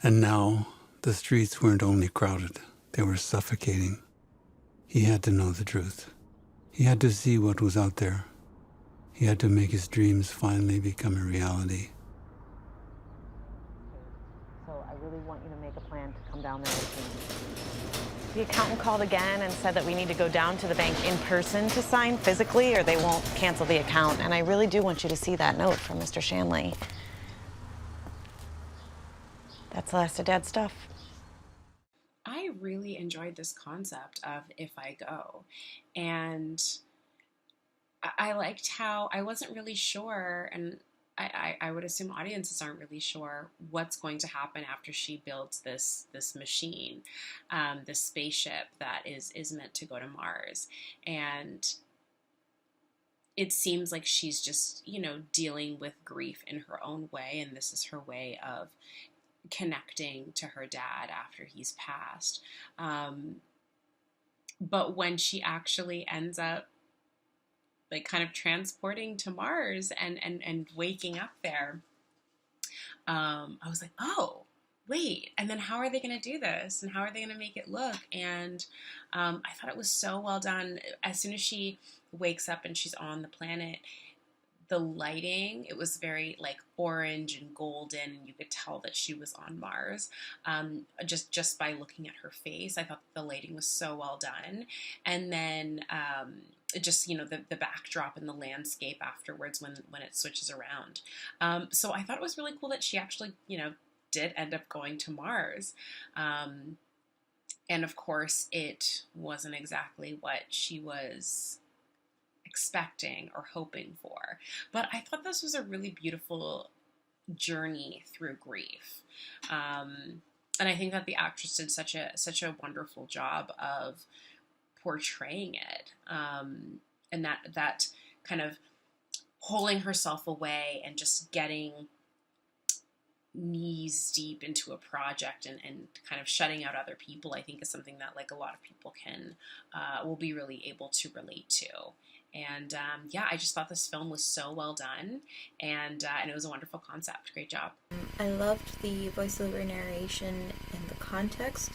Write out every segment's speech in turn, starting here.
And now the streets weren't only crowded, they were suffocating. He had to know the truth. He had to see what was out there. He had to make his dreams finally become a reality. So I really want you to make a plan to come down there with me. The accountant called again and said that we need to go down to the bank in person to sign physically or they won't cancel the account. And I really do want you to see that note from Mr. Shanley. That's the last of Dad's stuff. I really enjoyed this concept of If I Go. And I liked how I wasn't really sure, and I would assume audiences aren't really sure what's going to happen after she builds this machine, this spaceship that is meant to go to Mars. And it seems like she's just, dealing with grief in her own way, and this is her way of connecting to her dad after he's passed. But when she actually ends up like kind of transporting to Mars and waking up there, I was like, oh, wait, and then how are they going to do this? And how are they going to make it look? And I thought it was so well done. As soon as she wakes up and she's on the planet, the lighting, it was very like orange and golden, and you could tell that she was on Mars just by looking at her face. I thought the lighting was so well done. And then just, the backdrop and the landscape afterwards when it switches around. So I thought it was really cool that she actually, did end up going to Mars. And of course, it wasn't exactly what she was expecting or hoping for. But I thought this was a really beautiful journey through grief. And I think that the actress did such a wonderful job of portraying it. And that kind of pulling herself away and just getting knees deep into a project and kind of shutting out other people, I think is something that like a lot of people will be really able to relate to. And I just thought this film was so well done, and it was a wonderful concept. Great job. I loved the voiceover narration and the context.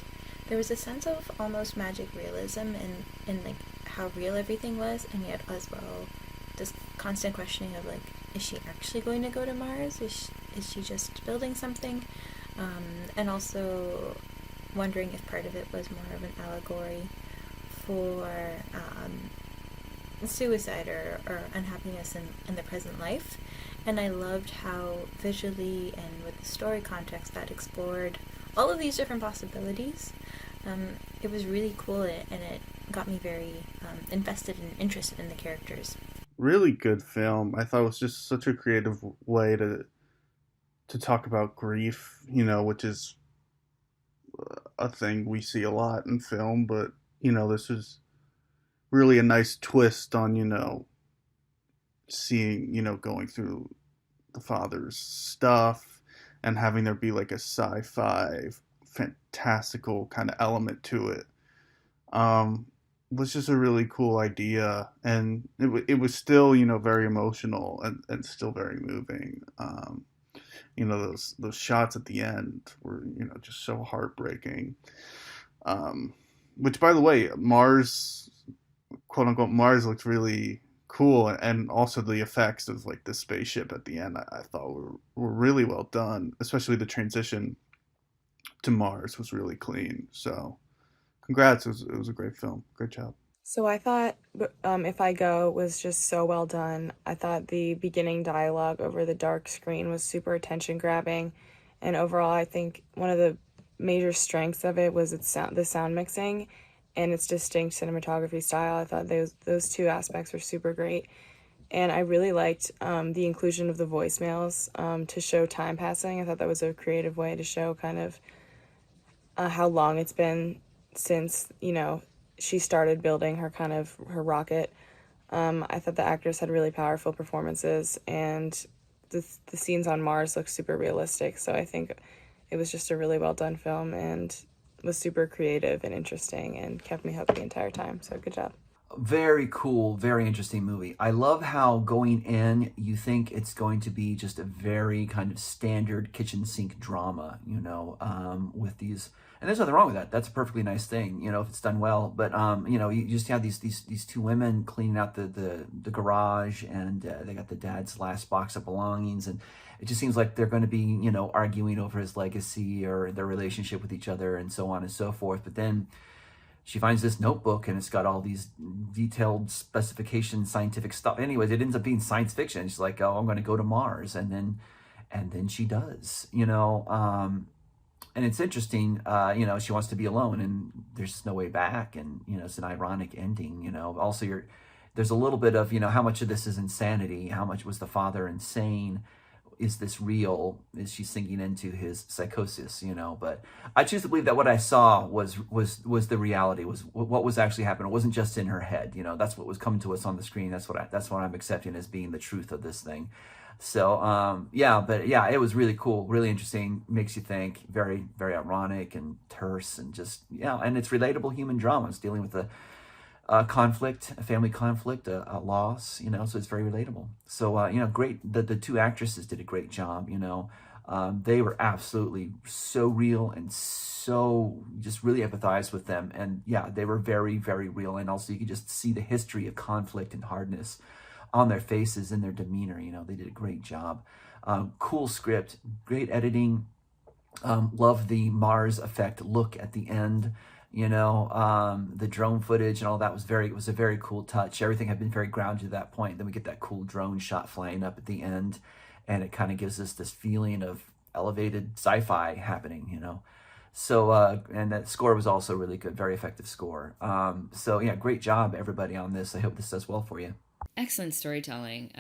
There was a sense of almost magic realism in like how real everything was, and yet as well this constant questioning of like, is she actually going to go to Mars? Is she just building something? And also wondering if part of it was more of an allegory for suicide or unhappiness in the present life. And I loved how visually and with the story context that explored all of these different possibilities. It was really cool, and it got me very invested and interested in the characters. Really good film. I thought it was just such a creative way to talk about grief, which is a thing we see a lot in film, but this is really a nice twist on, seeing, going through the father's stuff and having there be like a sci-fi fantastical kind of element to it. Was just a really cool idea, and it was still, very emotional and still very moving. Those shots at the end were, just so heartbreaking. Which, by the way, Mars, quote unquote, Mars looked really cool, and also the effects of like the spaceship at the end, I thought were really well done. Especially the transition to Mars was really clean. So, congrats! It was a great film. Great job. So I thought If I Go was just so well done. I thought the beginning dialogue over the dark screen was super attention grabbing, and overall I think one of the major strengths of it was the sound mixing and its distinct cinematography style. I thought those two aspects were super great, and I really liked the inclusion of the voicemails to show time passing. I thought that was a creative way to show kind of how long it's been since she started building her rocket. I thought the actors had really powerful performances, and the scenes on Mars looked super realistic. So I think it was just a really well done film and was super creative and interesting and kept me hooked the entire time. So good job. Very cool, very interesting movie. I love how going in, you think it's going to be just a very kind of standard kitchen sink drama, with these, and there's nothing wrong with that. That's a perfectly nice thing, if it's done well. But you just have these two women cleaning out the garage, and they got the dad's last box of belongings, and it just seems like they're going to be, arguing over his legacy or their relationship with each other, and so on and so forth. But then she finds this notebook, and it's got all these detailed specifications, scientific stuff. Anyways, it ends up being science fiction. She's like, "Oh, I'm going to go to Mars," and then she does. And it's interesting. She wants to be alone, and there's just no way back. And it's an ironic ending. Also there's a little bit of how much of this is insanity, how much was the father insane. Is this real? Is she sinking into his psychosis? But I choose to believe that what I saw was the reality, was what was actually happening. It wasn't just in her head. That's what was coming to us on the screen. That's what I'm accepting as being the truth of this thing. So it was really cool, really interesting. Makes you think. Very, very ironic and terse, and just and it's relatable human drama. It's dealing with conflict, a family conflict, a loss, so it's very relatable. So, great. The two actresses did a great job, they were absolutely so real, and so just really empathized with them. And they were very, very real. And also you could just see the history of conflict and hardness on their faces and their demeanor. They did a great job. Cool script, great editing. Love the Mars effect look at the end. The drone footage and all that was a very cool touch. Everything had been very grounded to that point. Then we get that cool drone shot flying up at the end, and it kind of gives us this feeling of elevated sci-fi happening, So, and that score was also really good, very effective score. Great job everybody on this. I hope this does well for you. Excellent storytelling.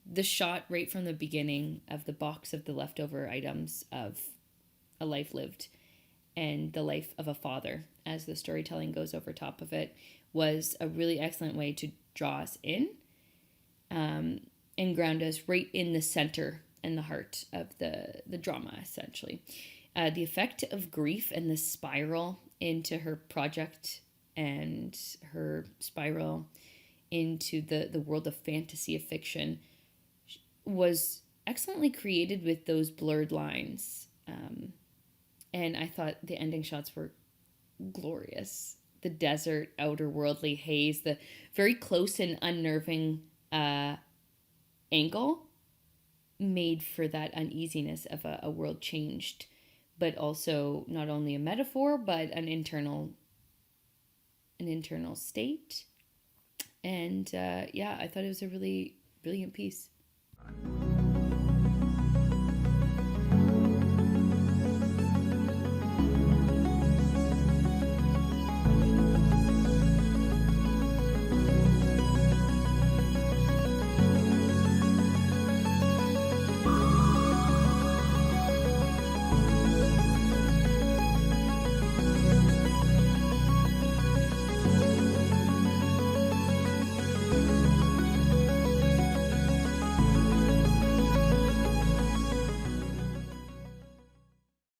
The shot right from the beginning of the box of the leftover items of a life lived and the life of a father, as the storytelling goes over top of it, was a really excellent way to draw us in, and ground us right in the center and the heart of the drama, essentially. The effect of grief and the spiral into her project, and her spiral into the world of fantasy, of fiction, was excellently created with those blurred lines. And I thought the ending shots were glorious. The desert, outer worldly haze, the very close and unnerving angle made for that uneasiness of a world changed, but also not only a metaphor, but an internal state. And I thought it was a really brilliant piece.